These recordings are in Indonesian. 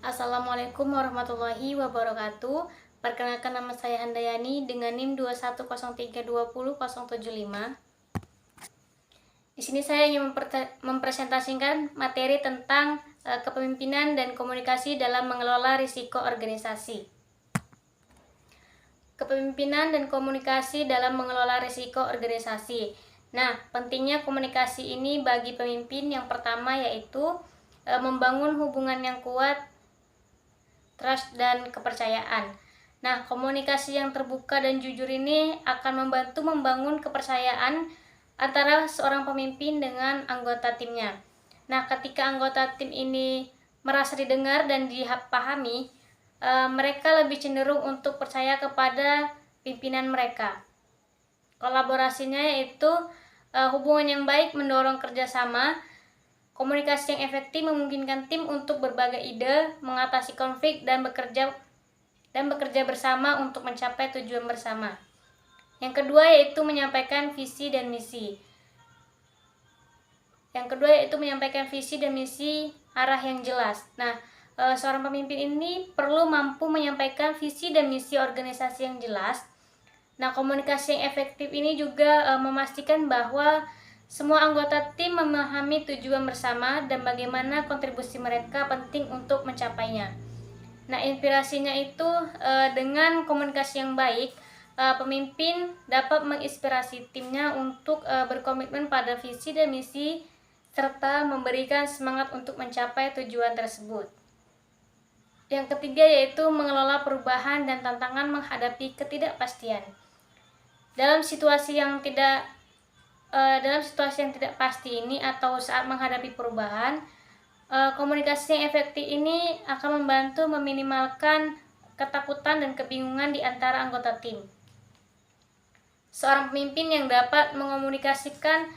Assalamualaikum warahmatullahi wabarakatuh. Perkenalkan, nama saya Handayani dengan NIM 210320075. Di sini saya ingin mempresentasikan materi tentang kepemimpinan dan komunikasi dalam mengelola risiko organisasi. Kepemimpinan dan komunikasi dalam mengelola risiko organisasi. Nah, pentingnya komunikasi ini bagi pemimpin yang pertama yaitu membangun hubungan yang kuat, trust dan kepercayaan. Nah, komunikasi yang terbuka dan jujur ini akan membantu membangun kepercayaan antara seorang pemimpin dengan anggota timnya. Nah, ketika anggota tim ini merasa didengar dan dipahami, mereka lebih cenderung untuk percaya kepada pimpinan mereka. Kolaborasinya yaitu hubungan yang baik mendorong kerjasama. Komunikasi yang efektif memungkinkan tim untuk berbagai ide, mengatasi konflik, dan bekerja bersama untuk mencapai tujuan bersama. Yang kedua yaitu menyampaikan visi dan misi. Arah yang jelas. Nah, seorang pemimpin ini perlu mampu menyampaikan visi dan misi organisasi yang jelas. Nah, komunikasi yang efektif ini juga memastikan bahwa semua anggota tim memahami tujuan bersama dan bagaimana kontribusi mereka penting untuk mencapainya. Nah, inspirasinya itu dengan komunikasi yang baik, pemimpin dapat menginspirasi timnya untuk berkomitmen pada visi dan misi serta memberikan semangat untuk mencapai tujuan tersebut. Yang ketiga yaitu mengelola perubahan dan tantangan menghadapi ketidakpastian. Dalam situasi yang tidak pasti ini atau saat menghadapi perubahan, komunikasi yang efektif ini akan membantu meminimalkan ketakutan dan kebingungan di antara anggota tim. Seorang pemimpin yang dapat mengomunikasikan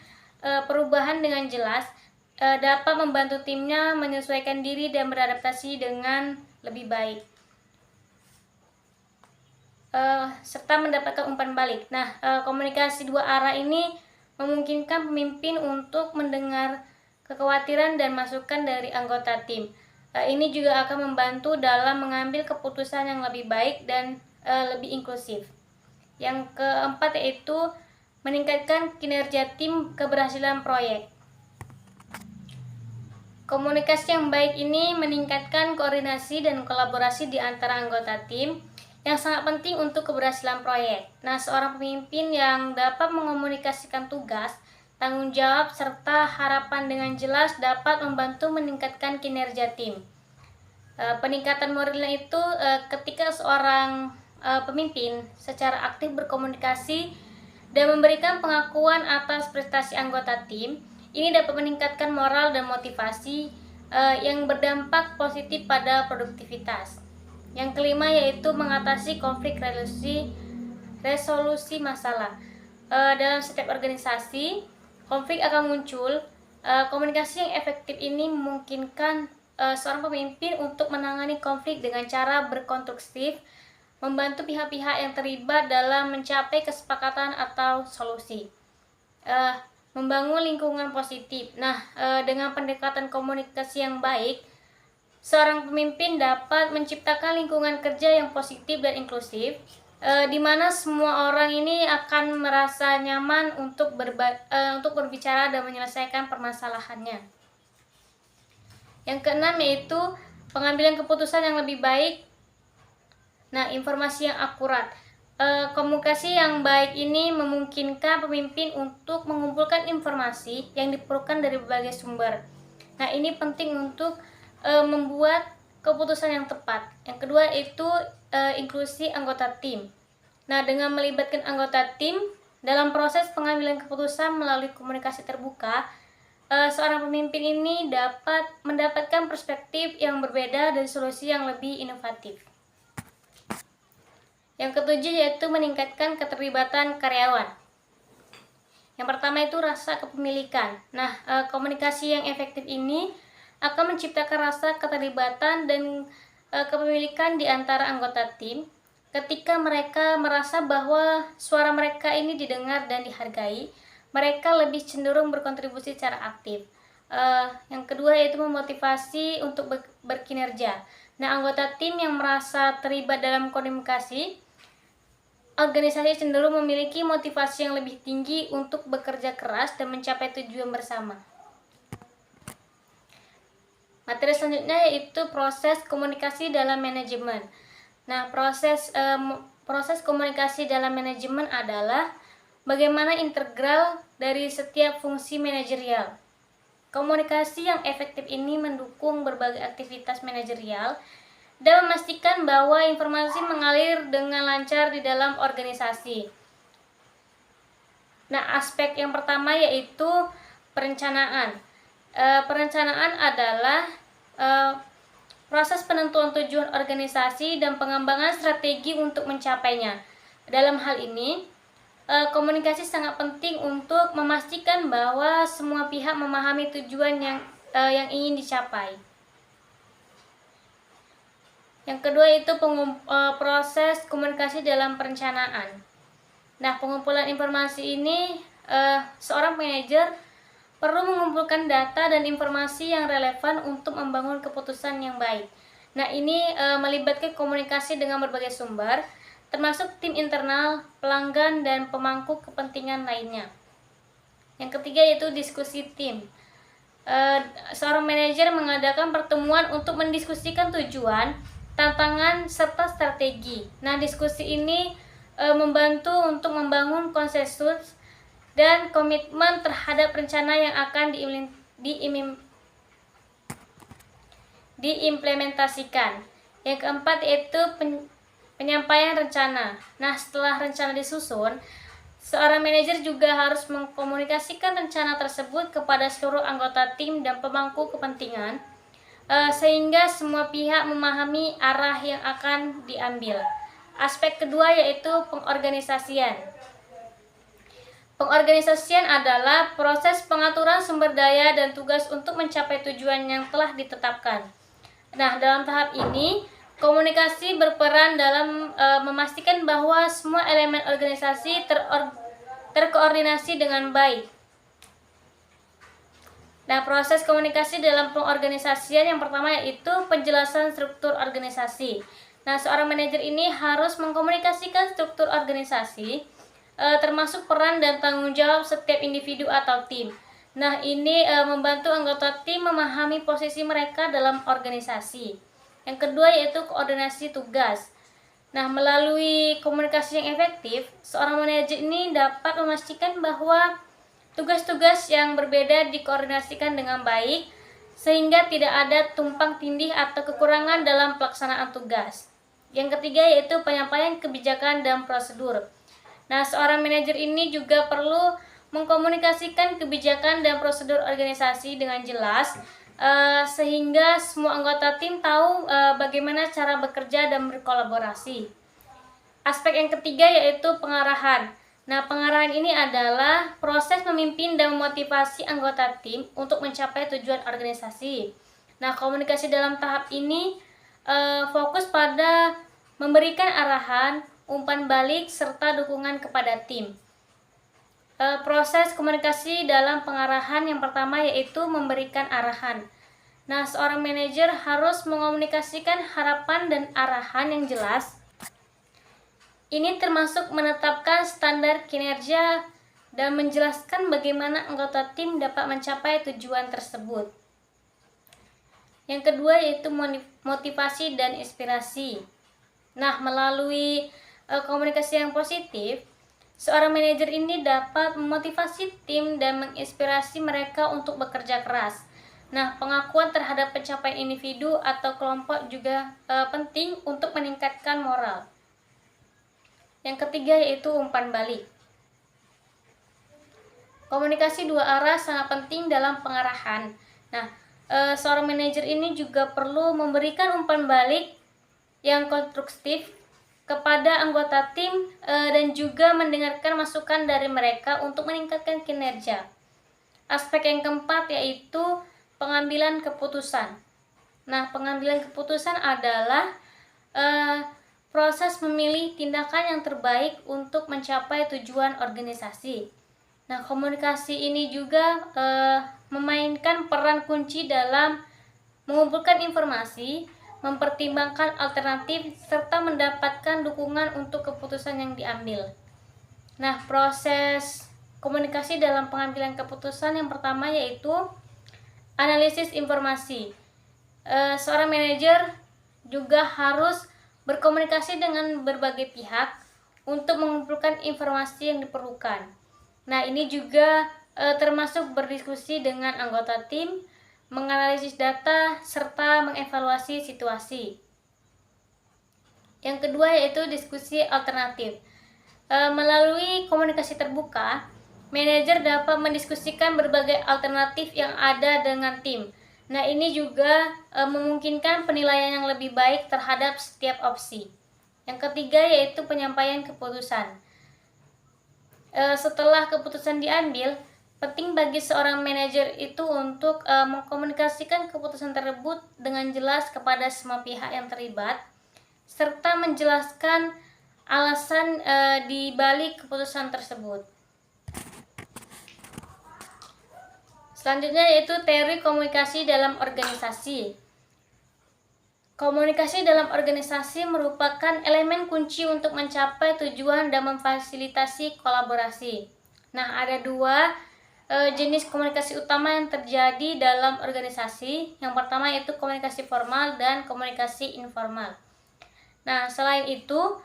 perubahan dengan jelas dapat membantu timnya menyesuaikan diri dan beradaptasi dengan lebih baik, serta mendapatkan umpan balik. Nah, komunikasi dua arah ini memungkinkan pemimpin untuk mendengar kekhawatiran dan masukan dari anggota tim. Ini juga akan membantu dalam mengambil keputusan yang lebih baik dan lebih inklusif. Yang keempat yaitu meningkatkan kinerja tim, keberhasilan proyek. Komunikasi yang baik ini meningkatkan koordinasi dan kolaborasi di antara anggota tim, yang sangat penting untuk keberhasilan proyek. Nah, seorang pemimpin yang dapat mengomunikasikan tugas, tanggung jawab, serta harapan dengan jelas dapat membantu meningkatkan kinerja tim. Peningkatan moralnya itu ketika seorang pemimpin secara aktif berkomunikasi dan memberikan pengakuan atas prestasi anggota tim, ini dapat meningkatkan moral dan motivasi yang berdampak positif pada produktivitas. Yang kelima yaitu mengatasi konflik resolusi masalah. Dalam setiap organisasi, konflik akan muncul. Komunikasi yang efektif ini memungkinkan seorang pemimpin untuk menangani konflik dengan cara berkonstruksif, membantu pihak-pihak yang terlibat dalam mencapai kesepakatan atau solusi. Membangun lingkungan positif. Nah, dengan pendekatan komunikasi yang baik, seorang pemimpin dapat menciptakan lingkungan kerja yang positif dan inklusif, di mana semua orang ini akan merasa nyaman untuk berbicara dan menyelesaikan permasalahannya. Yang keenam yaitu pengambilan keputusan yang lebih baik. Nah, informasi yang akurat. Komunikasi yang baik ini memungkinkan pemimpin untuk mengumpulkan informasi yang diperlukan dari berbagai sumber. Nah, ini penting untuk membuat keputusan yang tepat. Yang kedua itu inklusi anggota tim. Nah, dengan melibatkan anggota tim dalam proses pengambilan keputusan melalui komunikasi terbuka, seorang pemimpin ini dapat mendapatkan perspektif yang berbeda dan solusi yang lebih inovatif. Yang ketujuh yaitu meningkatkan keterlibatan karyawan. Yang pertama itu rasa kepemilikan. Nah, komunikasi yang efektif ini akan menciptakan rasa keterlibatan dan kepemilikan di antara anggota tim. Ketika mereka merasa bahwa suara mereka ini didengar dan dihargai, mereka lebih cenderung berkontribusi secara aktif. Yang kedua yaitu memotivasi untuk berkinerja. Nah, anggota tim yang merasa terlibat dalam komunikasi organisasi cenderung memiliki motivasi yang lebih tinggi untuk bekerja keras dan mencapai tujuan bersama. Materi selanjutnya yaitu proses komunikasi dalam manajemen. Nah, proses komunikasi dalam manajemen adalah bagaimana integral dari setiap fungsi manajerial. Komunikasi yang efektif ini mendukung berbagai aktivitas manajerial dan memastikan bahwa informasi mengalir dengan lancar di dalam organisasi. Nah, aspek yang pertama yaitu perencanaan. Perencanaan adalah proses penentuan tujuan organisasi dan pengembangan strategi untuk mencapainya. Dalam hal ini, komunikasi sangat penting untuk memastikan bahwa semua pihak memahami tujuan yang ingin dicapai. Yang kedua itu proses komunikasi dalam perencanaan. Nah, pengumpulan informasi ini seorang manajer perlu mengumpulkan data dan informasi yang relevan untuk membangun keputusan yang baik. Nah, ini melibatkan komunikasi dengan berbagai sumber, termasuk tim internal, pelanggan, dan pemangku kepentingan lainnya. Yang ketiga yaitu diskusi tim. Seorang manajer mengadakan pertemuan untuk mendiskusikan tujuan, tantangan, serta strategi. Nah, diskusi ini membantu untuk membangun konsensus dan komitmen terhadap rencana yang akan diimplementasikan. Yang keempat yaitu penyampaian rencana. Nah, setelah rencana disusun, seorang manajer juga harus mengkomunikasikan rencana tersebut kepada seluruh anggota tim dan pemangku kepentingan, sehingga semua pihak memahami arah yang akan diambil. Aspek kedua yaitu pengorganisasian. Pengorganisasian adalah proses pengaturan sumber daya dan tugas untuk mencapai tujuan yang telah ditetapkan. Nah, dalam tahap ini, komunikasi berperan dalam memastikan bahwa semua elemen organisasi terkoordinasi dengan baik. Nah, proses komunikasi dalam pengorganisasian yang pertama yaitu penjelasan struktur organisasi. Nah, seorang manajer ini harus mengkomunikasikan struktur organisasi, termasuk peran dan tanggung jawab setiap individu atau tim. Nah, ini membantu anggota tim memahami posisi mereka dalam organisasi. Yang kedua yaitu koordinasi tugas. Nah, melalui komunikasi yang efektif, seorang manajer ini dapat memastikan bahwa tugas-tugas yang berbeda dikoordinasikan dengan baik, sehingga tidak ada tumpang tindih atau kekurangan dalam pelaksanaan tugas. Yang ketiga yaitu penyampaian kebijakan dan prosedur. Nah, seorang manajer ini juga perlu mengkomunikasikan kebijakan dan prosedur organisasi dengan jelas, sehingga semua anggota tim tahu bagaimana cara bekerja dan berkolaborasi. Aspek yang ketiga yaitu pengarahan. Nah, pengarahan ini adalah proses memimpin dan memotivasi anggota tim untuk mencapai tujuan organisasi. Nah, komunikasi dalam tahap ini fokus pada memberikan arahan, umpan balik, serta dukungan kepada tim. Proses komunikasi dalam pengarahan yang pertama yaitu memberikan arahan. Nah, seorang manajer harus mengomunikasikan harapan dan arahan yang jelas. Ini termasuk menetapkan standar kinerja dan menjelaskan bagaimana anggota tim dapat mencapai tujuan tersebut. Yang kedua yaitu motivasi dan inspirasi. Nah, melalui komunikasi yang positif, seorang manajer ini dapat memotivasi tim dan menginspirasi mereka untuk bekerja keras. Nah, pengakuan terhadap pencapaian individu atau kelompok juga penting untuk meningkatkan moral. Yang ketiga yaitu umpan balik. Komunikasi dua arah sangat penting dalam pengarahan. Nah, seorang manajer ini juga perlu memberikan umpan balik yang konstruktif kepada anggota tim dan juga mendengarkan masukan dari mereka untuk meningkatkan kinerja. Aspek yang keempat yaitu pengambilan keputusan. Nah, pengambilan keputusan adalah proses memilih tindakan yang terbaik untuk mencapai tujuan organisasi. Nah, komunikasi ini juga memainkan peran kunci dalam mengumpulkan informasi, mempertimbangkan alternatif, serta mendapatkan dukungan untuk keputusan yang diambil. Nah, proses komunikasi dalam pengambilan keputusan yang pertama yaitu analisis informasi. Seorang manajer juga harus berkomunikasi dengan berbagai pihak untuk mengumpulkan informasi yang diperlukan. Nah, ini juga termasuk berdiskusi dengan anggota tim, menganalisis data, serta mengevaluasi situasi. Yang kedua yaitu diskusi alternatif. Melalui komunikasi terbuka, manajer dapat mendiskusikan berbagai alternatif yang ada dengan tim. Nah, ini juga memungkinkan penilaian yang lebih baik terhadap setiap opsi. Yang ketiga yaitu penyampaian keputusan. Setelah keputusan diambil, penting bagi seorang manajer itu untuk mengkomunikasikan keputusan tersebut dengan jelas kepada semua pihak yang terlibat, serta menjelaskan alasan di balik keputusan tersebut. Selanjutnya yaitu teori komunikasi dalam organisasi. Komunikasi dalam organisasi merupakan elemen kunci untuk mencapai tujuan dan memfasilitasi kolaborasi. Nah, ada dua jenis komunikasi utama yang terjadi dalam organisasi. Yang pertama yaitu komunikasi formal dan komunikasi informal. Nah, selain itu,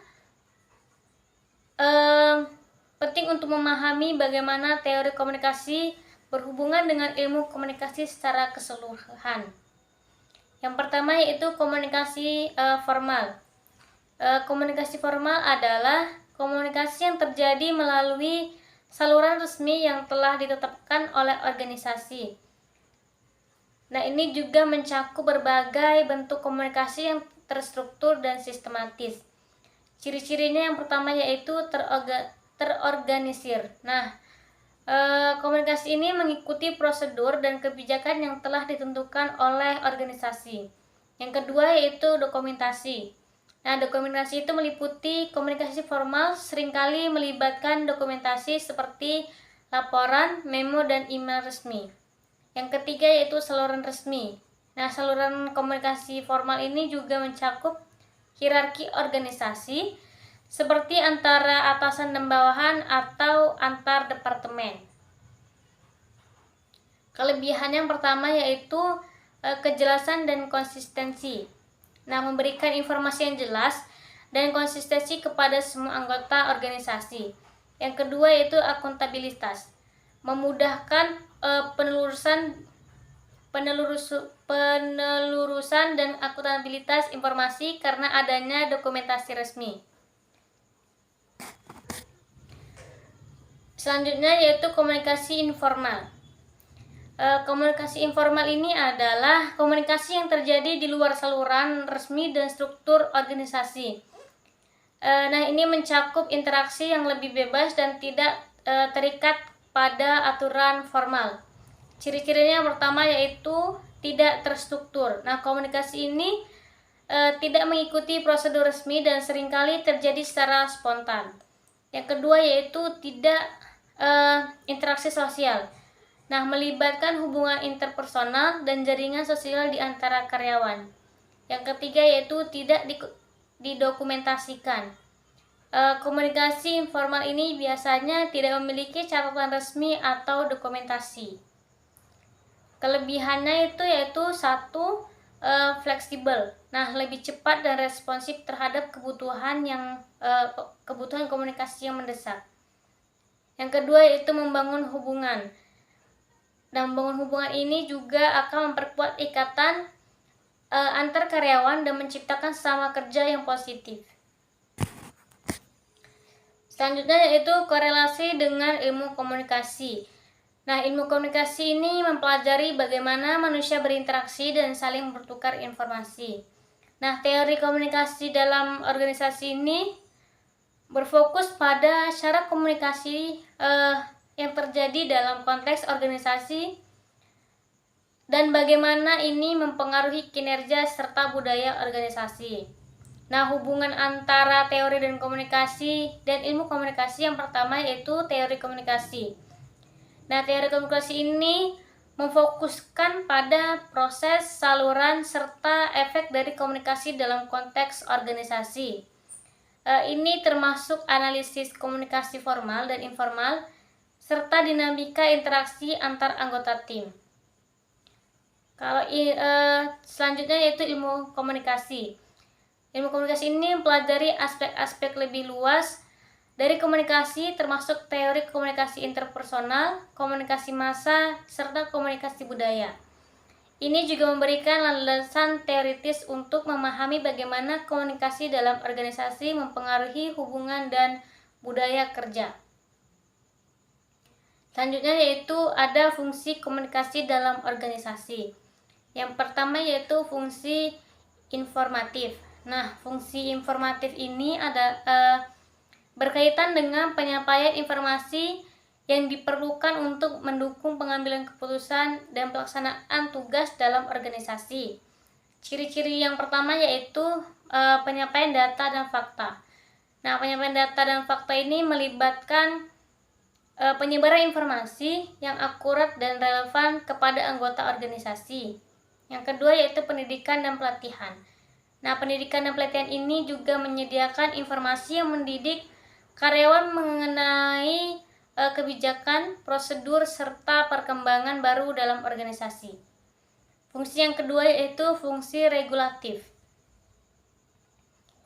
penting untuk memahami bagaimana teori komunikasi berhubungan dengan ilmu komunikasi secara keseluruhan. Yang pertama yaitu komunikasi formal. Komunikasi formal adalah komunikasi yang terjadi melalui saluran resmi yang telah ditetapkan oleh organisasi. Nah, ini juga mencakup berbagai bentuk komunikasi yang terstruktur dan sistematis. Ciri-cirinya yang pertama yaitu terorganisir. Nah, komunikasi ini mengikuti prosedur dan kebijakan yang telah ditentukan oleh organisasi. Yang kedua yaitu dokumentasi. Nah, dokumentasi itu meliputi komunikasi formal, seringkali melibatkan dokumentasi seperti laporan, memo, dan email resmi. Yang ketiga yaitu saluran resmi. Nah, saluran komunikasi formal ini juga mencakup hierarki organisasi, seperti antara atasan dan bawahan atau antar departemen. Kelebihan yang pertama yaitu kejelasan dan konsistensi. Nah, memberikan informasi yang jelas dan konsistensi kepada semua anggota organisasi. Yang kedua yaitu akuntabilitas. Memudahkan penelurusan dan akuntabilitas informasi karena adanya dokumentasi resmi. Selanjutnya yaitu komunikasi informal. Komunikasi informal ini adalah komunikasi yang terjadi di luar saluran resmi dan struktur organisasi. Nah, ini mencakup interaksi yang lebih bebas dan tidak terikat pada aturan formal. Ciri-cirinya yang pertama yaitu tidak terstruktur. Nah, komunikasi ini tidak mengikuti prosedur resmi dan seringkali terjadi secara spontan. Yang kedua yaitu tidak interaksi sosial. Nah, melibatkan hubungan interpersonal dan jaringan sosial di antara karyawan. Yang ketiga yaitu tidak didokumentasikan. Komunikasi informal ini biasanya tidak memiliki catatan resmi atau dokumentasi. Kelebihannya itu yaitu satu, fleksibel. Nah, lebih cepat dan responsif terhadap kebutuhan komunikasi yang mendesak. Yang kedua yaitu membangun hubungan. Dan membangun hubungan ini juga akan memperkuat ikatan antar karyawan dan menciptakan sama kerja yang positif. Selanjutnya yaitu korelasi dengan ilmu komunikasi. Nah, ilmu komunikasi ini mempelajari bagaimana manusia berinteraksi dan saling bertukar informasi. Nah, teori komunikasi dalam organisasi ini berfokus pada cara komunikasi yang terjadi dalam konteks organisasi dan bagaimana ini mempengaruhi kinerja serta budaya organisasi. Nah, hubungan antara teori dan komunikasi dan ilmu komunikasi yang pertama yaitu teori komunikasi. Nah, teori komunikasi ini memfokuskan pada proses, saluran, serta efek dari komunikasi dalam konteks organisasi. Ini termasuk analisis komunikasi formal dan informal, serta dinamika interaksi antar anggota tim. Kalau selanjutnya yaitu ilmu komunikasi. Ilmu komunikasi ini mempelajari aspek-aspek lebih luas dari komunikasi, termasuk teori komunikasi interpersonal, komunikasi massa, serta komunikasi budaya. Ini juga memberikan landasan teoritis untuk memahami bagaimana komunikasi dalam organisasi mempengaruhi hubungan dan budaya kerja. Selanjutnya yaitu ada fungsi komunikasi dalam organisasi. Yang pertama yaitu fungsi informatif. Nah, fungsi informatif ini berkaitan dengan penyampaian informasi yang diperlukan untuk mendukung pengambilan keputusan dan pelaksanaan tugas dalam organisasi. Ciri-ciri yang pertama yaitu penyampaian data dan fakta. Nah, penyampaian data dan fakta ini melibatkan penyebaran informasi yang akurat dan relevan kepada anggota organisasi. Yang kedua yaitu pendidikan dan pelatihan. Nah, pendidikan dan pelatihan ini juga menyediakan informasi yang mendidik karyawan mengenai kebijakan, prosedur, serta perkembangan baru dalam organisasi. Fungsi yang kedua yaitu fungsi regulatif.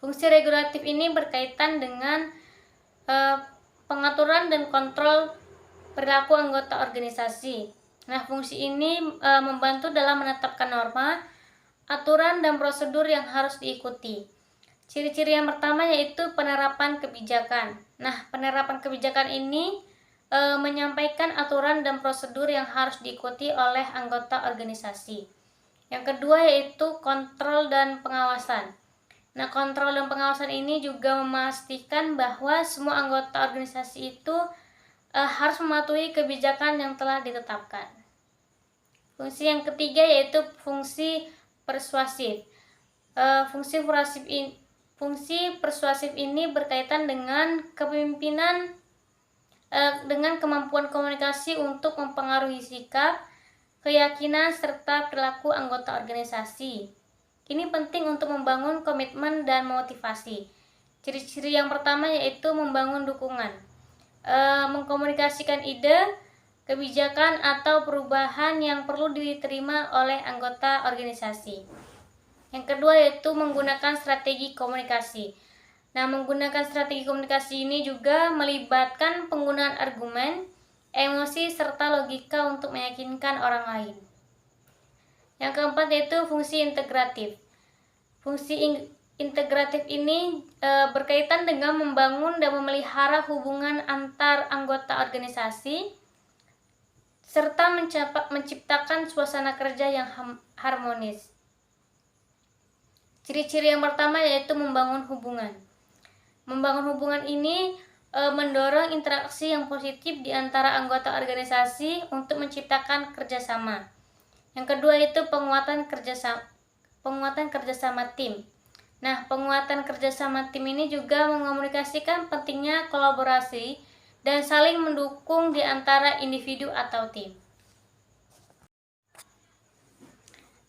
Fungsi regulatif ini berkaitan dengan pengaturan dan kontrol perilaku anggota organisasi. Nah, fungsi ini membantu dalam menetapkan norma, aturan, dan prosedur yang harus diikuti. Ciri-ciri yang pertama yaitu penerapan kebijakan. Nah, penerapan kebijakan ini menyampaikan aturan dan prosedur yang harus diikuti oleh anggota organisasi. Yang kedua yaitu kontrol dan pengawasan. Nah, kontrol dan pengawasan ini juga memastikan bahwa semua anggota organisasi itu harus mematuhi kebijakan yang telah ditetapkan. Fungsi yang ketiga yaitu fungsi persuasif. Fungsi persuasif ini berkaitan dengan kepemimpinan dengan kemampuan komunikasi untuk mempengaruhi sikap, keyakinan, serta perilaku anggota organisasi. Ini penting untuk membangun komitmen dan motivasi. Ciri-ciri yang pertama yaitu membangun dukungan, mengkomunikasikan ide, kebijakan, atau perubahan yang perlu diterima oleh anggota organisasi. Yang kedua yaitu menggunakan strategi komunikasi. Nah, menggunakan strategi komunikasi ini juga melibatkan penggunaan argumen, emosi, serta logika untuk meyakinkan orang lain. Yang keempat yaitu fungsi integratif. Fungsi integratif ini berkaitan dengan membangun dan memelihara hubungan antar anggota organisasi, serta menciptakan suasana kerja yang harmonis. Ciri-ciri yang pertama yaitu membangun hubungan. Membangun hubungan ini mendorong interaksi yang positif di antara anggota organisasi untuk menciptakan kerjasama. Yang kedua itu penguatan kerjasama tim. Nah, penguatan kerjasama tim ini juga mengomunikasikan pentingnya kolaborasi dan saling mendukung di antara individu atau tim.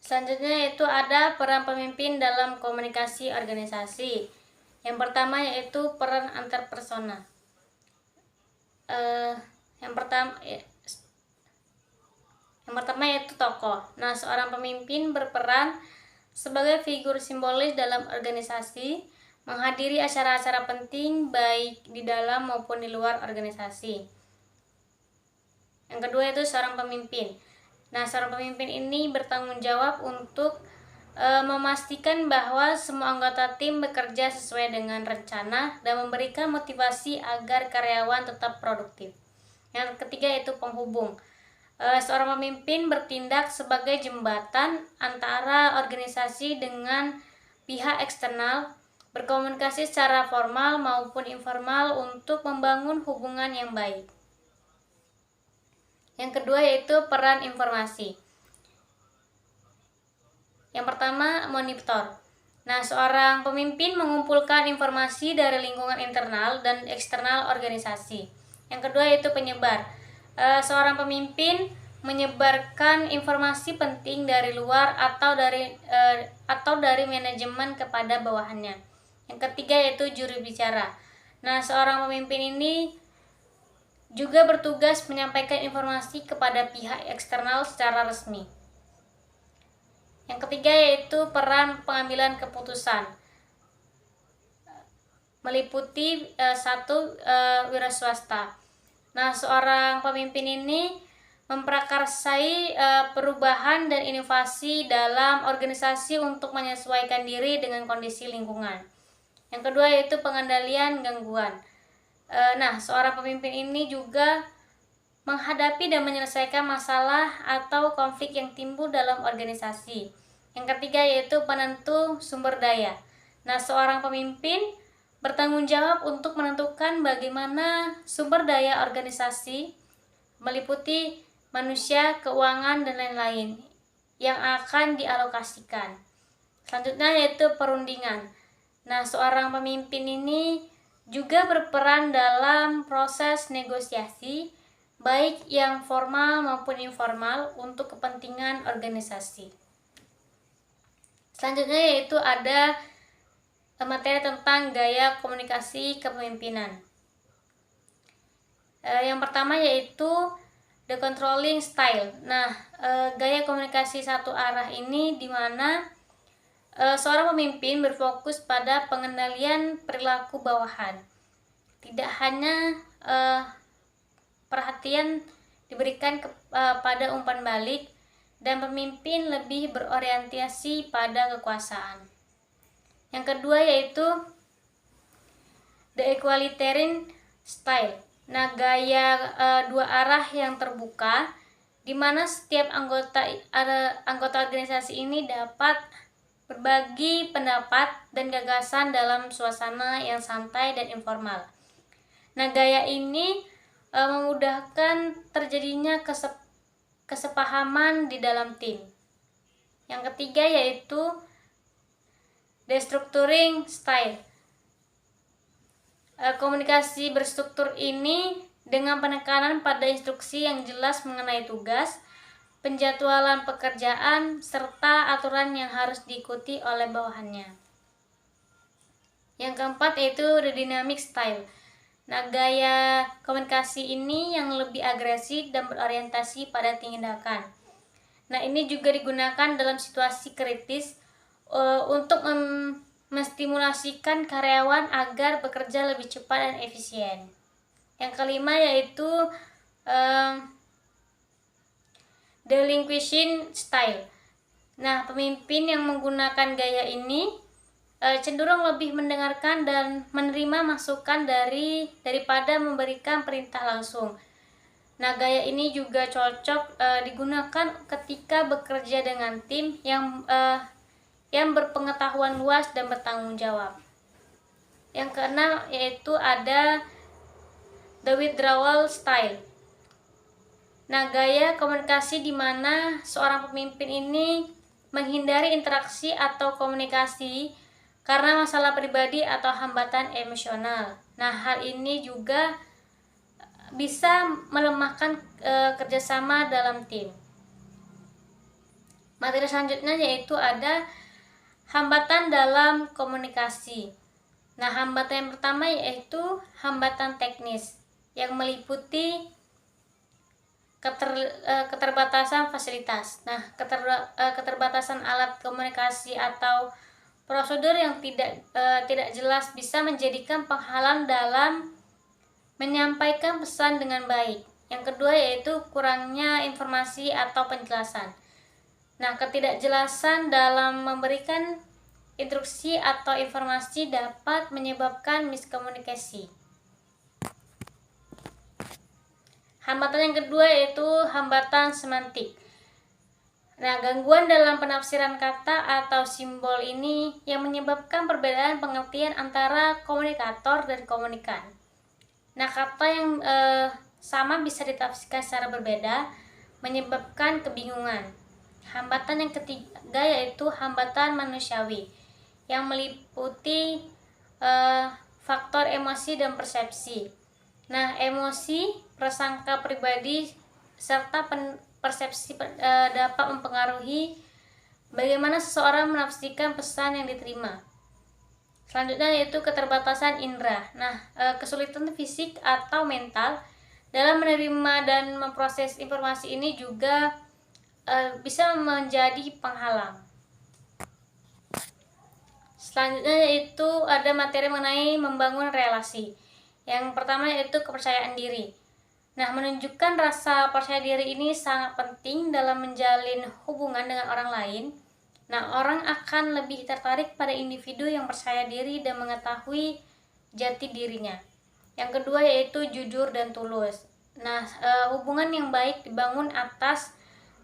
Selanjutnya yaitu ada peran pemimpin dalam komunikasi organisasi. Yang pertama yaitu peran antarpersona. Yang pertama yaitu tokoh. Nah, seorang pemimpin berperan sebagai figur simbolis dalam organisasi, menghadiri acara-acara penting baik di dalam maupun di luar organisasi. Yang kedua itu seorang pemimpin. Nah, seorang pemimpin ini bertanggung jawab untuk memastikan bahwa semua anggota tim bekerja sesuai dengan rencana dan memberikan motivasi agar karyawan tetap produktif. Yang ketiga yaitu penghubung. Seorang pemimpin bertindak sebagai jembatan antara organisasi dengan pihak eksternal, berkomunikasi secara formal maupun informal untuk membangun hubungan yang baik. Yang kedua yaitu peran informasi. Yang pertama, monitor. Nah, seorang pemimpin mengumpulkan informasi dari lingkungan internal dan eksternal organisasi. Yang kedua yaitu penyebar. seorang pemimpin menyebarkan informasi penting dari luar atau dari manajemen kepada bawahannya. Yang ketiga yaitu juru bicara. Nah, seorang pemimpin ini juga bertugas menyampaikan informasi kepada pihak eksternal secara resmi. Yang ketiga yaitu peran pengambilan keputusan, meliputi wira swasta. Nah, seorang pemimpin ini memprakarsai perubahan dan inovasi dalam organisasi untuk menyesuaikan diri dengan kondisi lingkungan. Yang kedua yaitu pengendalian gangguan. Nah, seorang pemimpin ini juga menghadapi dan menyelesaikan masalah atau konflik yang timbul dalam organisasi. Yang ketiga yaitu penentu sumber daya. Nah, seorang pemimpin bertanggung jawab untuk menentukan bagaimana sumber daya organisasi, meliputi manusia, keuangan, dan lain-lain yang akan dialokasikan. Selanjutnya yaitu perundingan. Nah, seorang pemimpin ini juga berperan dalam proses negosiasi, baik yang formal maupun informal, untuk kepentingan organisasi. Selanjutnya yaitu ada materi tentang gaya komunikasi kepemimpinan. Yang pertama yaitu the controlling style. Nah, gaya komunikasi satu arah ini di mana seorang pemimpin berfokus pada pengendalian perilaku bawahan. Tidak hanya perhatian diberikan pada umpan balik, dan pemimpin lebih berorientasi pada kekuasaan. Yang kedua yaitu the equalitarian style. Nah, gaya dua arah yang terbuka, di mana setiap anggota organisasi ini dapat berbagi pendapat dan gagasan dalam suasana yang santai dan informal. Nah, gaya ini memudahkan terjadinya kesepahaman di dalam tim. Yang ketiga yaitu the structuring style. Komunikasi berstruktur ini dengan penekanan pada instruksi yang jelas mengenai tugas, penjadwalan pekerjaan, serta aturan yang harus diikuti oleh bawahannya. Yang keempat yaitu the dynamic style. Nah, gaya komunikasi ini yang lebih agresif dan berorientasi pada tindakan. Nah, ini juga digunakan dalam situasi kritis untuk menstimulasikan karyawan agar bekerja lebih cepat dan efisien. Yang kelima yaitu the relinquishing style. Nah, pemimpin yang menggunakan gaya ini cenderung lebih mendengarkan dan menerima masukan daripada memberikan perintah langsung. Nah, gaya ini juga cocok digunakan ketika bekerja dengan tim yang berpengetahuan luas dan bertanggung jawab. Yang keenam yaitu ada the withdrawal style. Nah, gaya komunikasi di mana seorang pemimpin ini menghindari interaksi atau komunikasi karena masalah pribadi atau hambatan emosional. Nah, hal ini juga bisa melemahkan kerjasama dalam tim. Materi selanjutnya yaitu ada hambatan dalam komunikasi. Nah, hambatan yang pertama yaitu hambatan teknis yang meliputi keterbatasan fasilitas. Nah, keterbatasan alat komunikasi atau prosedur yang tidak jelas bisa menjadikan penghalang dalam menyampaikan pesan dengan baik. Yang kedua yaitu kurangnya informasi atau penjelasan. Nah, ketidakjelasan dalam memberikan instruksi atau informasi dapat menyebabkan miskomunikasi. Hambatan yang kedua yaitu hambatan semantik. Nah, gangguan dalam penafsiran kata atau simbol ini yang menyebabkan perbedaan pengertian antara komunikator dan komunikan. Nah, kata yang sama bisa ditafsirkan secara berbeda, menyebabkan kebingungan. Hambatan yang ketiga yaitu hambatan manusiawi, yang meliputi faktor emosi dan persepsi. Nah, emosi, prasangka pribadi, serta persepsi dapat mempengaruhi bagaimana seseorang menafsirkan pesan yang diterima. Selanjutnya yaitu keterbatasan indera. Nah, kesulitan fisik atau mental dalam menerima dan memproses informasi ini juga bisa menjadi penghalang. Selanjutnya yaitu ada materi mengenai membangun relasi. Yang pertama yaitu kepercayaan diri. Nah, menunjukkan rasa percaya diri ini sangat penting dalam menjalin hubungan dengan orang lain. Nah, orang akan lebih tertarik pada individu yang percaya diri dan mengetahui jati dirinya. Yang kedua yaitu jujur dan tulus. Nah, hubungan yang baik dibangun atas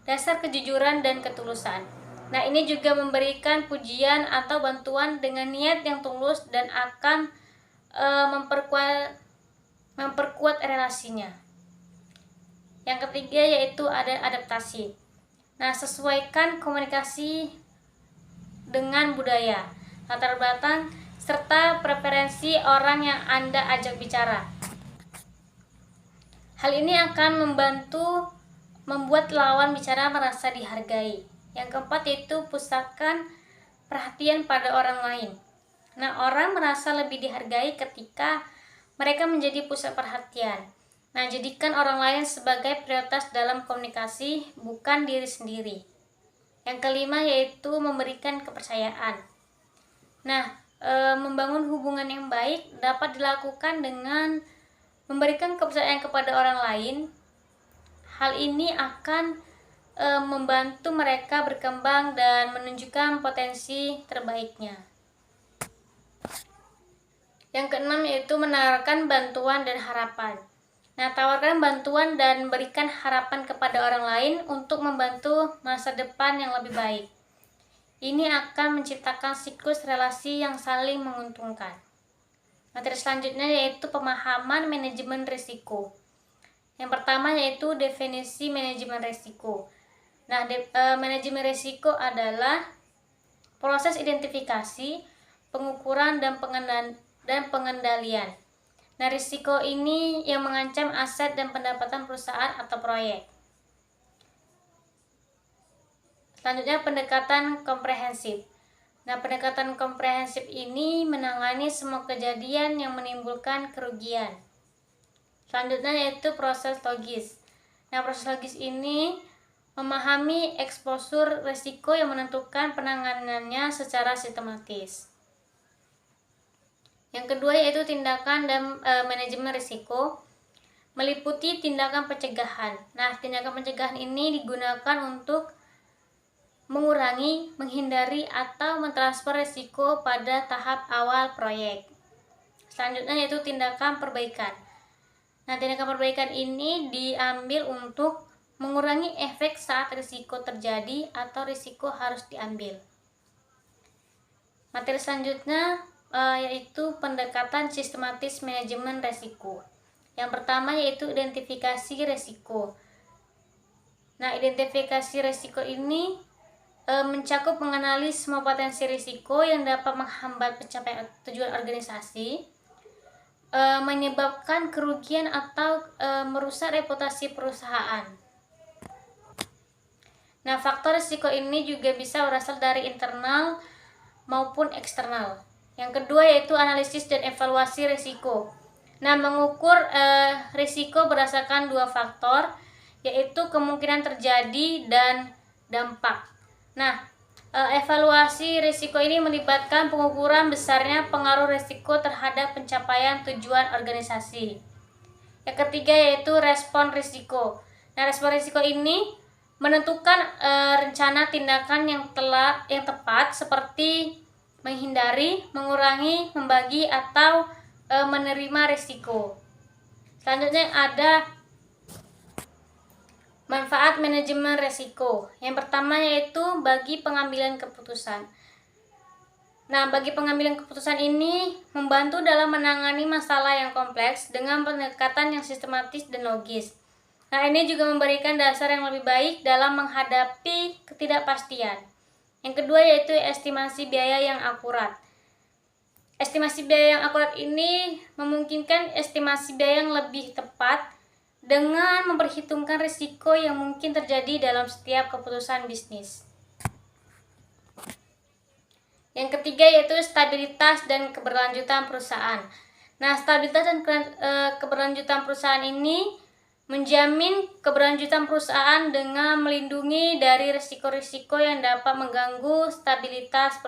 dasar kejujuran dan ketulusan. Nah, ini juga memberikan pujian atau bantuan dengan niat yang tulus dan akan memperkuat relasinya. Yang ketiga yaitu ada adaptasi. Nah, sesuaikan komunikasi dengan budaya, latar belakang, serta preferensi orang yang Anda ajak bicara. Hal ini akan membantu membuat lawan bicara merasa dihargai. Yang keempat yaitu pusatkan perhatian pada orang lain. Nah, orang merasa lebih dihargai ketika mereka menjadi pusat perhatian. Nah, jadikan orang lain sebagai prioritas dalam komunikasi, bukan diri sendiri. Yang kelima yaitu memberikan kepercayaan. Nah, membangun hubungan yang baik dapat dilakukan dengan memberikan kepercayaan kepada orang lain. Hal ini akan membantu mereka berkembang dan menunjukkan potensi terbaiknya. Yang keenam yaitu menawarkan bantuan dan harapan. Nah, tawarkan bantuan dan berikan harapan kepada orang lain untuk membantu masa depan yang lebih baik. Ini akan menciptakan siklus relasi yang saling menguntungkan. Materi selanjutnya yaitu pemahaman manajemen risiko. Yang pertama yaitu definisi manajemen risiko. Nah, manajemen risiko adalah proses identifikasi, pengukuran, dan pengendalian. Nah, risiko ini yang mengancam aset dan pendapatan perusahaan atau proyek. Selanjutnya, pendekatan komprehensif. Nah, pendekatan komprehensif ini menangani semua kejadian yang menimbulkan kerugian. Selanjutnya yaitu proses logis. Nah, proses logis ini memahami eksposur risiko yang menentukan penanganannya secara sistematis. Yang kedua yaitu tindakan dan manajemen risiko, meliputi tindakan pencegahan. Nah, tindakan pencegahan ini digunakan untuk mengurangi, menghindari, atau mentransfer risiko pada tahap awal proyek. Selanjutnya yaitu tindakan perbaikan. Nah, tindakan perbaikan ini diambil untuk mengurangi efek saat risiko terjadi atau risiko harus diambil. Materi selanjutnya yaitu pendekatan sistematis manajemen risiko. Yang pertama yaitu identifikasi risiko. Nah, identifikasi risiko ini mencakup mengenali semua potensi risiko yang dapat menghambat pencapaian tujuan organisasi, menyebabkan kerugian atau merusak reputasi perusahaan. Nah, faktor risiko ini juga bisa berasal dari internal maupun eksternal. Yang kedua yaitu analisis dan evaluasi risiko. Nah, mengukur risiko berdasarkan dua faktor, yaitu kemungkinan terjadi dan dampak. Nah, evaluasi risiko ini melibatkan pengukuran besarnya pengaruh risiko terhadap pencapaian tujuan organisasi. Yang ketiga yaitu respon risiko. Nah, respon risiko ini menentukan rencana tindakan yang tepat seperti menghindari, mengurangi, membagi, atau menerima risiko. Selanjutnya ada manfaat manajemen risiko. Yang pertama yaitu bagi pengambilan keputusan. Nah, bagi pengambilan keputusan ini membantu dalam menangani masalah yang kompleks dengan pendekatan yang sistematis dan logis. Nah, ini juga memberikan dasar yang lebih baik dalam menghadapi ketidakpastian. Yang kedua yaitu estimasi biaya yang akurat. Estimasi biaya yang akurat ini memungkinkan estimasi biaya yang lebih tepat dengan memperhitungkan risiko yang mungkin terjadi dalam setiap keputusan bisnis. Yang ketiga yaitu stabilitas dan keberlanjutan perusahaan. Nah, stabilitas dan keberlanjutan perusahaan ini menjamin keberlanjutan perusahaan dengan melindungi dari risiko-risiko yang dapat mengganggu stabilitas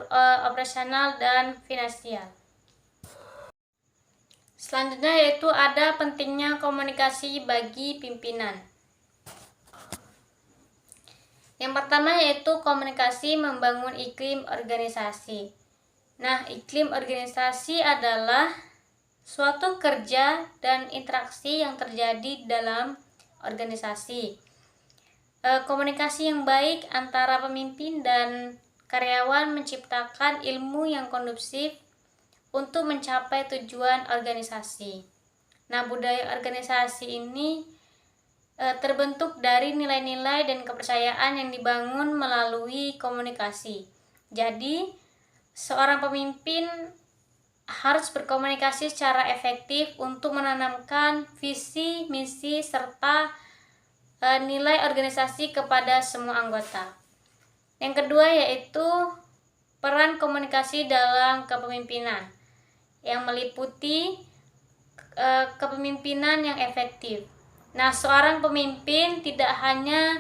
operasional dan finansial. Selanjutnya yaitu ada pentingnya komunikasi bagi pimpinan. Yang pertama yaitu komunikasi membangun iklim organisasi. Nah, iklim organisasi adalah suatu kerja dan interaksi yang terjadi dalam organisasi. Komunikasi yang baik antara pemimpin dan karyawan menciptakan ilmu yang kondusif untuk mencapai tujuan organisasi. Nah, budaya organisasi ini terbentuk dari nilai-nilai dan kepercayaan yang dibangun melalui komunikasi. Jadi, seorang pemimpin harus berkomunikasi secara efektif untuk menanamkan visi, misi, serta nilai organisasi kepada semua anggota. Yang kedua yaitu peran komunikasi dalam kepemimpinan yang meliputi kepemimpinan yang efektif. Nah, seorang pemimpin tidak hanya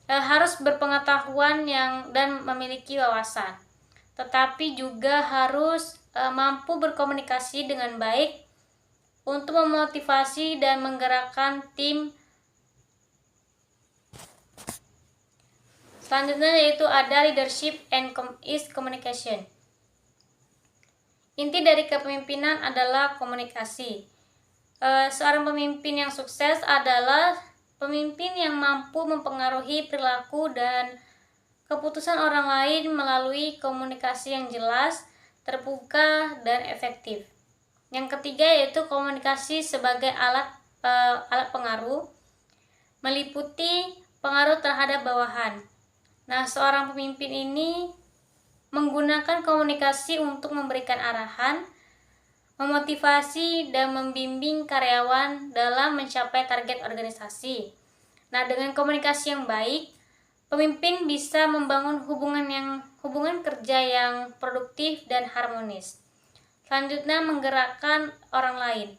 harus berpengetahuan dan memiliki wawasan, tetapi juga harus mampu berkomunikasi dengan baik untuk memotivasi dan menggerakkan tim. Selanjutnya yaitu ada leadership and communication. Inti dari kepemimpinan adalah komunikasi. Seorang pemimpin yang sukses adalah pemimpin yang mampu mempengaruhi perilaku dan keputusan orang lain melalui komunikasi yang jelas, terbuka, dan efektif. Yang ketiga yaitu komunikasi sebagai alat pengaruh, meliputi pengaruh terhadap bawahan. Nah, seorang pemimpin ini menggunakan komunikasi untuk memberikan arahan, memotivasi, dan membimbing karyawan dalam mencapai target organisasi. Nah, dengan komunikasi yang baik, pemimpin bisa membangun hubungan kerja yang produktif dan harmonis. Selanjutnya, menggerakkan orang lain.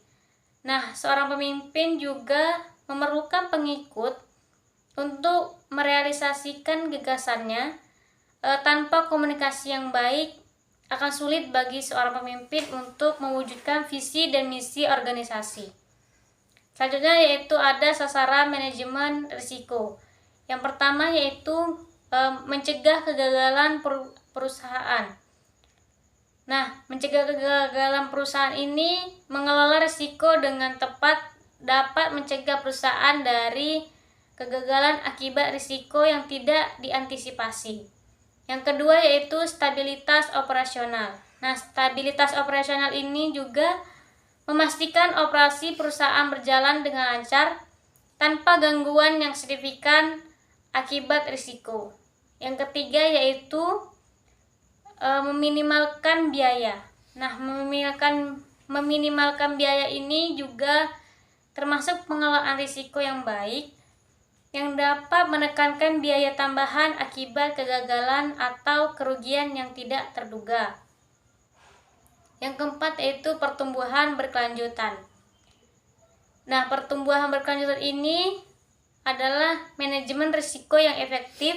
Nah, seorang pemimpin juga memerlukan pengikut untuk merealisasikan gagasannya. Tanpa komunikasi yang baik, akan sulit bagi seorang pemimpin untuk mewujudkan visi dan misi organisasi. Selanjutnya yaitu ada sasaran manajemen risiko. Yang pertama yaitu mencegah kegagalan perusahaan. Nah, mencegah kegagalan perusahaan ini mengelola risiko dengan tepat dapat mencegah perusahaan dari kegagalan akibat risiko yang tidak diantisipasi. Yang kedua yaitu stabilitas operasional. Nah, stabilitas operasional ini juga memastikan operasi perusahaan berjalan dengan lancar tanpa gangguan yang signifikan akibat risiko. Yang ketiga yaitu meminimalkan biaya. Nah, meminimalkan biaya ini juga termasuk pengelolaan risiko yang baik yang dapat menekankan biaya tambahan akibat kegagalan atau kerugian yang tidak terduga. Yang keempat yaitu pertumbuhan berkelanjutan. Nah, pertumbuhan berkelanjutan ini adalah manajemen risiko yang efektif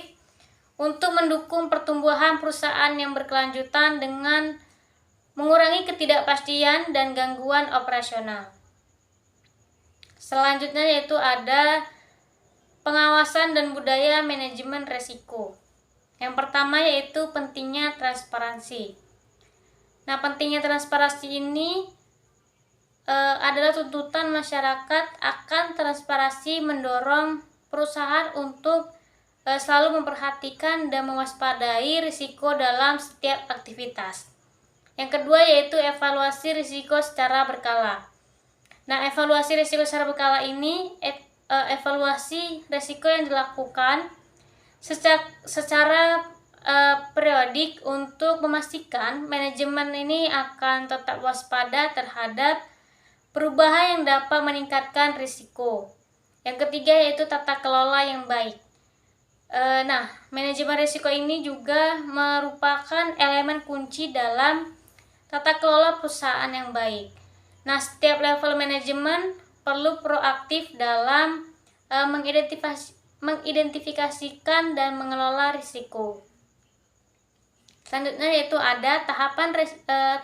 untuk mendukung pertumbuhan perusahaan yang berkelanjutan dengan mengurangi ketidakpastian dan gangguan operasional. Selanjutnya yaitu ada pengawasan dan budaya manajemen risiko. Yang pertama yaitu pentingnya transparansi. Nah, pentingnya transparansi ini adalah tuntutan masyarakat akan transparansi mendorong perusahaan untuk selalu memperhatikan dan mewaspadai risiko dalam setiap aktivitas. Yang kedua yaitu evaluasi risiko secara berkala. Nah, evaluasi risiko secara berkala ini evaluasi risiko yang dilakukan secara periodik untuk memastikan manajemen ini akan tetap waspada terhadap perubahan yang dapat meningkatkan risiko. Yang ketiga yaitu tata kelola yang baik. Nah, manajemen risiko ini juga merupakan elemen kunci dalam tata kelola perusahaan yang baik. Nah, setiap level manajemen perlu proaktif dalam mengidentifikasikan dan mengelola risiko. Selanjutnya yaitu ada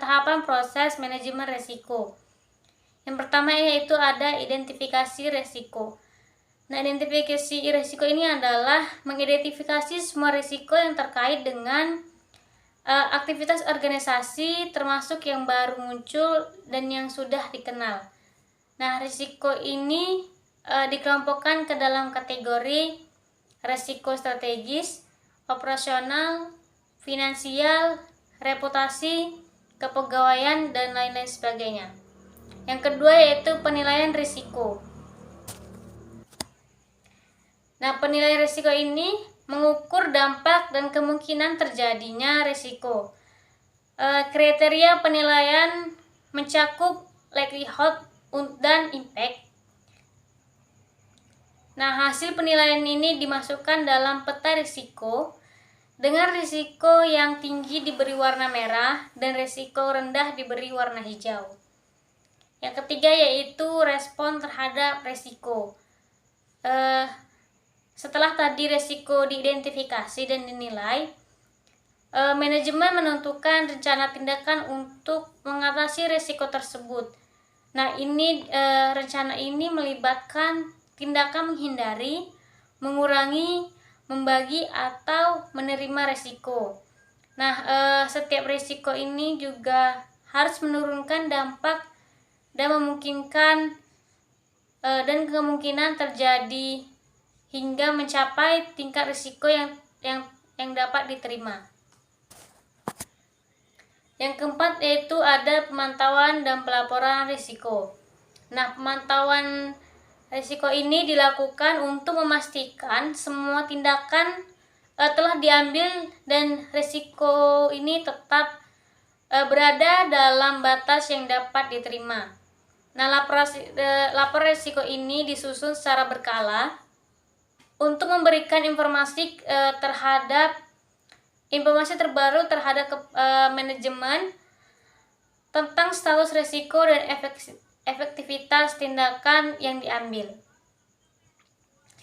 tahapan proses manajemen risiko. Yang pertama yaitu ada identifikasi risiko. Nah, identifikasi risiko ini adalah mengidentifikasi semua risiko yang terkait dengan aktivitas organisasi, termasuk yang baru muncul dan yang sudah dikenal. Nah, risiko ini dikelompokkan ke dalam kategori risiko strategis, operasional, finansial, reputasi, kepegawaian, dan lain-lain sebagainya. Yang kedua yaitu penilaian risiko. Nah, penilaian risiko ini mengukur dampak dan kemungkinan terjadinya risiko. Kriteria penilaian mencakup likelihood dan impact. Nah, hasil penilaian ini dimasukkan dalam peta risiko dengan risiko yang tinggi diberi warna merah dan risiko rendah diberi warna hijau. Yang ketiga yaitu respon terhadap risiko. Setelah tadi risiko diidentifikasi dan dinilai, manajemen menentukan rencana tindakan untuk mengatasi risiko tersebut. Nah, rencana ini melibatkan tindakan menghindari, mengurangi, membagi, atau menerima risiko. Nah, setiap risiko ini juga harus menurunkan dampak dan memungkinkan dan kemungkinan terjadi hingga mencapai tingkat risiko yang dapat diterima. Yang keempat yaitu ada pemantauan dan pelaporan risiko. Nah, pemantauan risiko ini dilakukan untuk memastikan semua tindakan telah diambil dan risiko ini tetap berada dalam batas yang dapat diterima. Nah, lapor risiko ini disusun secara berkala untuk memberikan informasi terbaru terhadap manajemen tentang status risiko dan efektivitas tindakan yang diambil.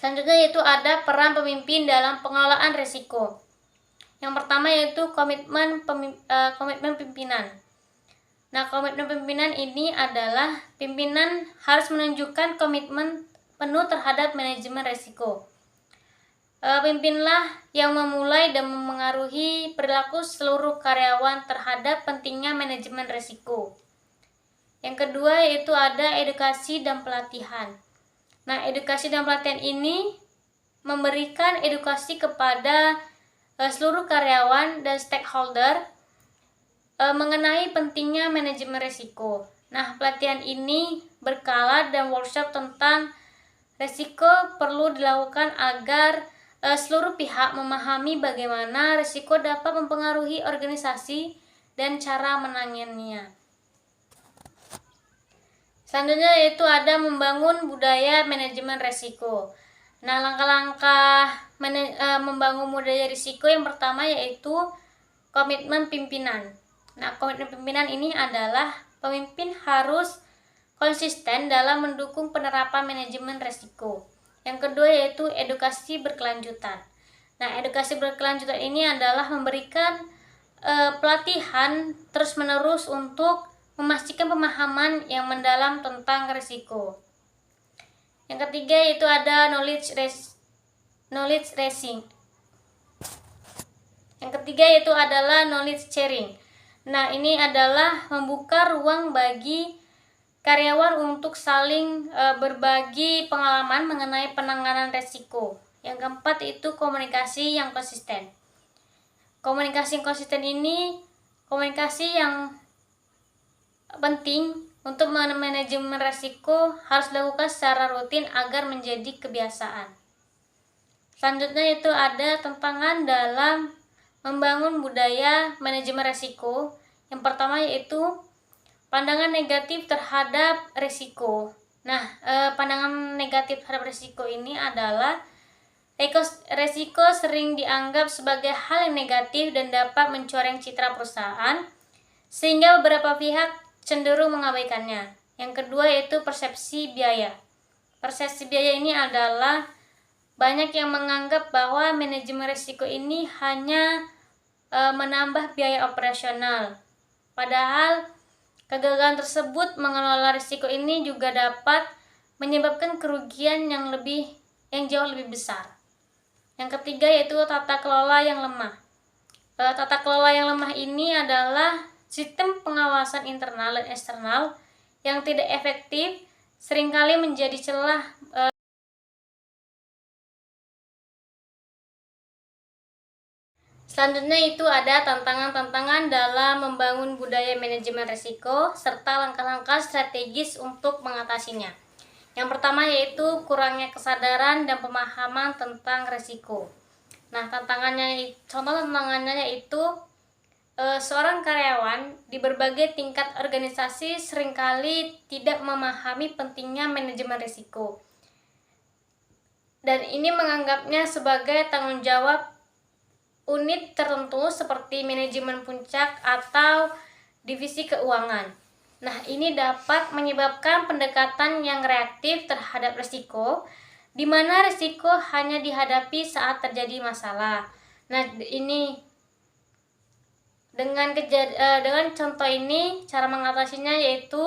Selanjutnya yaitu ada peran pemimpin dalam pengelolaan risiko. Yang pertama yaitu komitmen pimpinan. Nah, komitmen pimpinan ini adalah pimpinan harus menunjukkan komitmen penuh terhadap manajemen risiko. Pimpinlah yang memulai dan memengaruhi perilaku seluruh karyawan terhadap pentingnya manajemen risiko. Yang kedua yaitu ada edukasi dan pelatihan. Nah, edukasi dan pelatihan ini memberikan edukasi kepada seluruh karyawan dan stakeholder mengenai pentingnya manajemen risiko. Nah, pelatihan ini berkala dan workshop tentang risiko perlu dilakukan agar seluruh pihak memahami bagaimana risiko dapat mempengaruhi organisasi dan cara menanganinya. Selanjutnya yaitu ada membangun budaya manajemen risiko. Nah, langkah-langkah membangun budaya risiko yang pertama yaitu komitmen pimpinan. Nah, komitmen pimpinan ini adalah pemimpin harus konsisten dalam mendukung penerapan manajemen risiko. Yang kedua yaitu edukasi berkelanjutan. Nah, edukasi berkelanjutan ini adalah memberikan pelatihan terus-menerus untuk memastikan pemahaman yang mendalam tentang risiko. Yang ketiga yaitu ada knowledge raising. Yang ketiga yaitu adalah knowledge sharing. Nah, ini adalah membuka ruang bagi karyawan untuk saling berbagi pengalaman mengenai penanganan risiko. Yang keempat itu komunikasi yang konsisten. Komunikasi yang konsisten ini komunikasi yang penting untuk manajemen risiko harus dilakukan secara rutin agar menjadi kebiasaan. Selanjutnya itu ada tantangan dalam membangun budaya manajemen risiko. Yang pertama yaitu pandangan negatif terhadap risiko. Nah, pandangan negatif terhadap risiko ini adalah risiko sering dianggap sebagai hal yang negatif dan dapat mencoreng citra perusahaan, sehingga beberapa pihak cenderung mengabaikannya. Yang kedua yaitu persepsi biaya. Persepsi biaya ini adalah banyak yang menganggap bahwa manajemen risiko ini hanya menambah biaya operasional. Padahal kegagalan tersebut mengelola risiko ini juga dapat menyebabkan kerugian yang jauh lebih besar. Yang ketiga yaitu tata kelola yang lemah. Tata kelola yang lemah ini adalah sistem pengawasan internal dan eksternal yang tidak efektif, seringkali menjadi celah. Selanjutnya itu ada tantangan-tantangan dalam membangun budaya manajemen risiko serta langkah-langkah strategis untuk mengatasinya. Yang pertama yaitu kurangnya kesadaran dan pemahaman tentang risiko. Nah, contoh tantangannya yaitu seorang karyawan di berbagai tingkat organisasi seringkali tidak memahami pentingnya manajemen risiko. Dan ini menganggapnya sebagai tanggung jawab unit tertentu seperti manajemen puncak atau divisi keuangan. Nah, ini dapat menyebabkan pendekatan yang reaktif terhadap risiko, di mana risiko hanya dihadapi saat terjadi masalah. Nah, ini dengan contoh ini, cara mengatasinya yaitu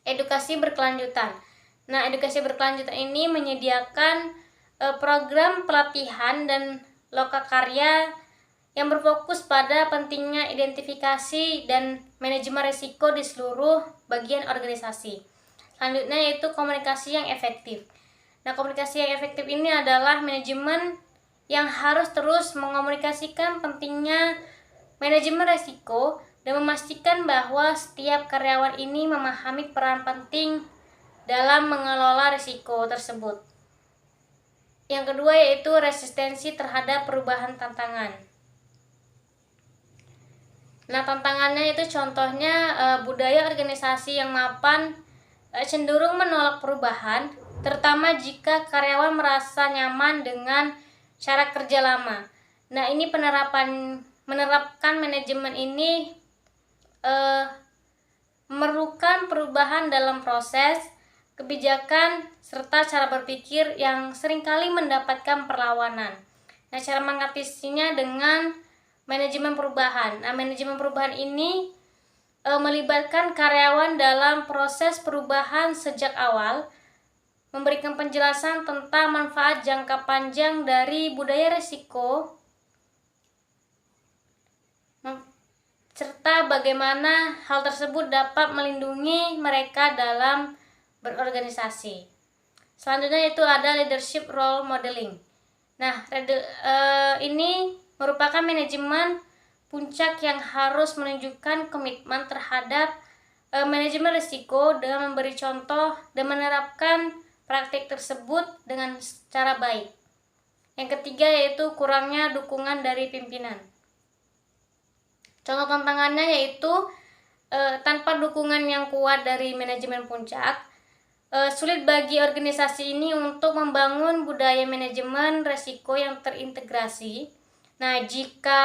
edukasi berkelanjutan. Nah, edukasi berkelanjutan ini menyediakan program pelatihan dan lokakarya yang berfokus pada pentingnya identifikasi dan manajemen risiko di seluruh bagian organisasi. Selanjutnya yaitu komunikasi yang efektif. Nah, komunikasi yang efektif ini adalah manajemen yang harus terus mengomunikasikan pentingnya manajemen risiko dan memastikan bahwa setiap karyawan ini memahami peran penting dalam mengelola risiko tersebut. Yang kedua yaitu resistensi terhadap perubahan tantangan. Nah, tantangannya itu contohnya budaya organisasi yang mapan cenderung menolak perubahan, terutama jika karyawan merasa nyaman dengan cara kerja lama. Nah, ini menerapkan manajemen ini memerlukan perubahan dalam proses, kebijakan, serta cara berpikir yang seringkali mendapatkan perlawanan. Nah, cara mengatasinya dengan manajemen perubahan. Nah, manajemen perubahan ini melibatkan karyawan dalam proses perubahan sejak awal, memberikan penjelasan tentang manfaat jangka panjang dari budaya risiko, serta bagaimana hal tersebut dapat melindungi mereka dalam berorganisasi. Selanjutnya itu ada leadership role modeling. Nah, ini merupakan manajemen puncak yang harus menunjukkan komitmen terhadap manajemen risiko dengan memberi contoh dan menerapkan praktik tersebut dengan secara baik. Yang ketiga yaitu kurangnya dukungan dari pimpinan. Contoh tantangannya yaitu tanpa dukungan yang kuat dari manajemen puncak, sulit bagi organisasi ini untuk membangun budaya manajemen risiko yang terintegrasi. Nah, jika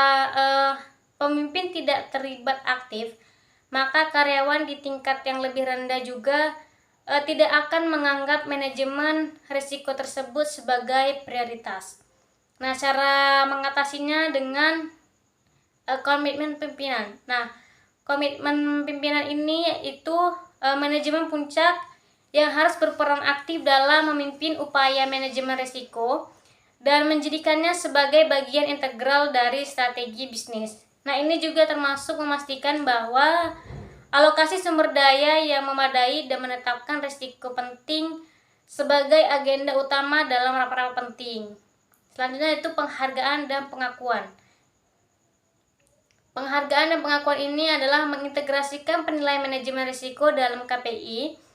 pemimpin tidak terlibat aktif, maka karyawan di tingkat yang lebih rendah juga tidak akan menganggap manajemen risiko tersebut sebagai prioritas. Nah, cara mengatasinya dengan komitmen pimpinan. Nah, komitmen pimpinan ini yaitu manajemen puncak yang harus berperan aktif dalam memimpin upaya manajemen risiko dan menjadikannya sebagai bagian integral dari strategi bisnis. Nah, ini juga termasuk memastikan bahwa alokasi sumber daya yang memadai dan menetapkan risiko penting sebagai agenda utama dalam rapat-rapat penting. Selanjutnya itu penghargaan dan pengakuan. Penghargaan dan pengakuan ini adalah mengintegrasikan penilaian manajemen risiko dalam KPI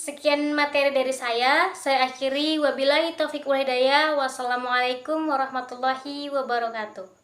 Sekian materi dari saya akhiri. Wabillahi taufiq wal hidayah. Wassalamualaikum warahmatullahi wabarakatuh.